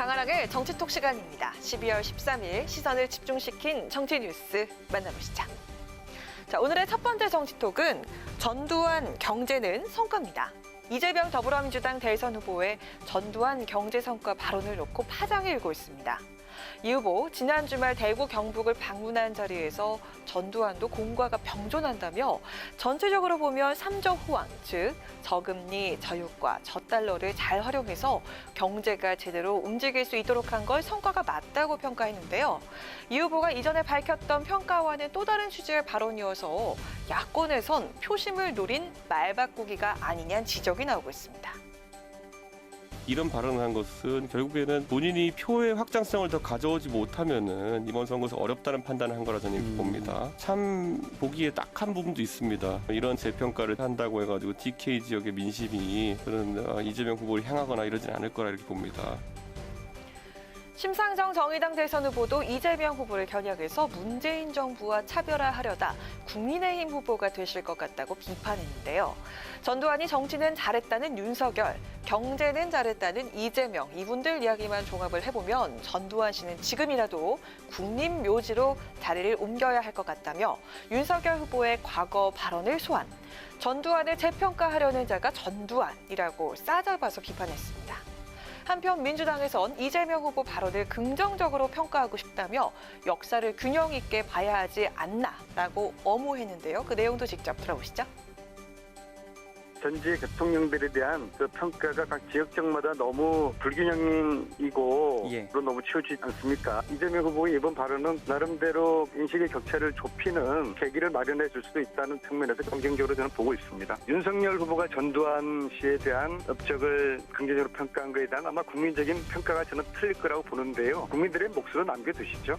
강하락의 정치톡 시간입니다. 12월 13일 시선을 집중시킨 정치 뉴스 만나보시죠. 자, 오늘의 첫 번째 정치톡은 전두환 경제는 성과입니다. 이재명 더불어민주당 대선 후보의 전두환 경제 성과 발언을 놓고 파장이 일고 있습니다. 이 후보 지난 주말 대구 경북을 방문한 자리에서 전두환도 공과가 병존한다며 전체적으로 보면 삼적 호황, 즉 저금리, 저유가, 저달러를 잘 활용해서 경제가 제대로 움직일 수 있도록 한 걸 성과가 맞다고 평가했는데요. 이 후보가 이전에 밝혔던 평가와는 또 다른 취지의 발언이어서 야권에선 표심을 노린 말바꾸기가 아니냐는 지적이 나오고 있습니다. 이런 발언을 한 것은 결국에는 본인이 표의 확장성을 더 가져오지 못하면은 이번 선거에서 어렵다는 판단을 한 거라 저는 봅니다. 참 보기에 딱한 부분도 있습니다. 이런 재평가를 한다고 해가지고 DK 지역의 민심이 그런 이재명 후보를 향하거나 이러진 않을 거라 이렇게 봅니다. 심상정 정의당 대선 후보도 이재명 후보를 겨냥해서 문재인 정부와 차별화하려다 국민의힘 후보가 되실 것 같다고 비판했는데요. 전두환이 정치는 잘했다는 윤석열, 경제는 잘했다는 이재명, 이분들 이야기만 종합을 해보면 전두환 씨는 지금이라도 국립묘지로 자리를 옮겨야 할 것 같다며 윤석열 후보의 과거 발언을 소환, 전두환을 재평가하려는 자가 전두환이라고 싸잡아서 비판했습니다. 한편 민주당에선 이재명 후보 발언을 긍정적으로 평가하고 싶다며 역사를 균형 있게 봐야 하지 않나라고 엄호했는데요. 그 내용도 직접 들어보시죠. 전직 대통령들에 대한 그 평가가 각 지역적마다 너무 불균형이고 너무 치우치지 않습니까? 이재명 후보의 이번 발언은 나름대로 인식의 격차를 좁히는 계기를 마련해 줄 수도 있다는 측면에서 긍정적으로 저는 보고 있습니다. 윤석열 후보가 전두환 씨에 대한 업적을 긍정적으로 평가한 것에 대한 아마 국민적인 평가가 저는 틀릴 거라고 보는데요. 국민들의 몫으로 남겨두시죠.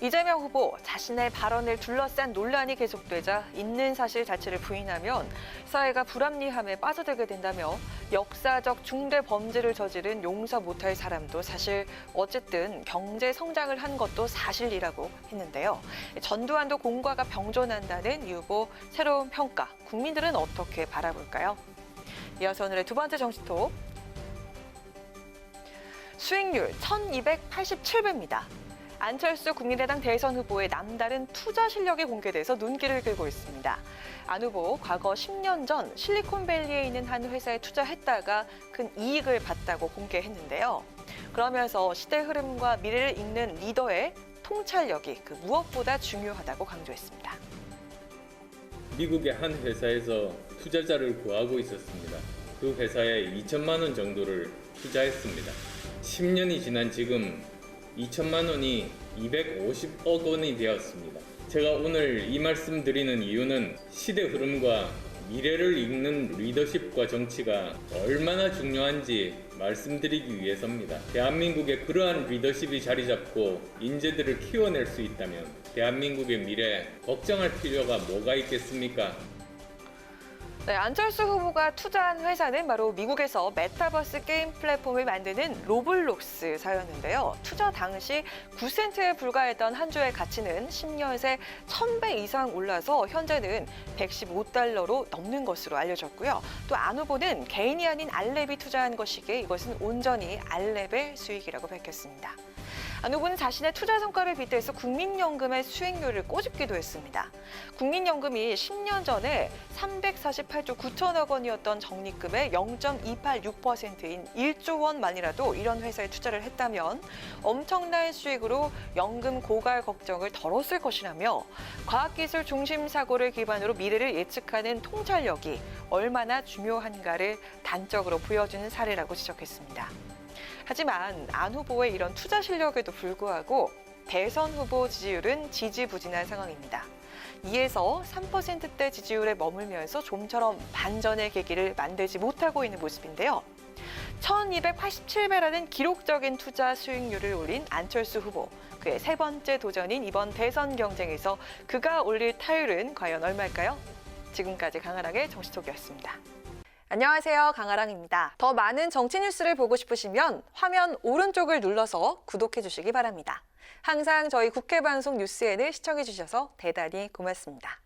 이재명 후보 자신의 발언을 둘러싼 논란이 계속되자 있는 사실 자체를 부인하면 사회가 불합리함에 빠져들게 된다며 역사적 중대 범죄를 저지른 용서 못할 사람도 사실 어쨌든 경제 성장을 한 것도 사실이라고 했는데요. 전두환도 공과가 병존한다는 이 후보 새로운 평가, 국민들은 어떻게 바라볼까요? 이어서 오늘의 두 번째 정치톡. 수익률 1287배입니다. 안철수 국민의당 대선 후보의 남다른 투자 실력이 공개돼서 눈길을 끌고 있습니다. 안 후보 과거 10년 전 실리콘밸리에 있는 한 회사에 투자했다가 큰 이익을 봤다고 공개했는데요. 그러면서 시대 흐름과 미래를 읽는 리더의 통찰력이 그 무엇보다 중요하다고 강조했습니다. 미국의 한 회사에서 투자자를 구하고 있었습니다. 그 회사에 2천만 원 정도를 투자했습니다. 10년이 지난 지금 2천만 원이 250억 원이 되었습니다. 제가 오늘 이 말씀 드리는 이유는 시대 흐름과 미래를 읽는 리더십과 정치가 얼마나 중요한지 말씀드리기 위해서입니다. 대한민국의 그러한 리더십이 자리 잡고 인재들을 키워낼 수 있다면 대한민국의 미래 걱정할 필요가 뭐가 있겠습니까? 네, 안철수 후보가 투자한 회사는 바로 미국에서 메타버스 게임 플랫폼을 만드는 로블록스사였는데요. 투자 당시 9센트에 불과했던 한 주의 가치는 10년 새 1000배 이상 올라서 현재는 115달러로 넘는 것으로 알려졌고요. 또 안 후보는 개인이 아닌 알렙이 투자한 것이기에 이것은 온전히 알렙의 수익이라고 밝혔습니다. 안 후보는 자신의 투자 성과를 빗대서 국민연금의 수익률을 꼬집기도 했습니다. 국민연금이 10년 전에 348조 9천억 원이었던 적립금의 0.286%인 1조 원만이라도 이런 회사에 투자를 했다면 엄청난 수익으로 연금 고갈 걱정을 덜었을 것이라며 과학기술 중심 사고를 기반으로 미래를 예측하는 통찰력이 얼마나 중요한가를 단적으로 보여주는 사례라고 지적했습니다. 하지만 안 후보의 이런 투자 실력에도 불구하고 대선 후보 지지율은 지지부진한 상황입니다. 2에서 3%대 지지율에 머물면서 좀처럼 반전의 계기를 만들지 못하고 있는 모습인데요. 1287배라는 기록적인 투자 수익률을 올린 안철수 후보. 그의 세 번째 도전인 이번 대선 경쟁에서 그가 올릴 타율은 과연 얼마일까요? 지금까지 강하락의 정치톡이었습니다. 안녕하세요. 강아랑입니다. 더 많은 정치 뉴스를 보고 싶으시면 화면 오른쪽을 눌러서 구독해 주시기 바랍니다. 항상 저희 국회 방송 뉴스엔을 시청해 주셔서 대단히 고맙습니다.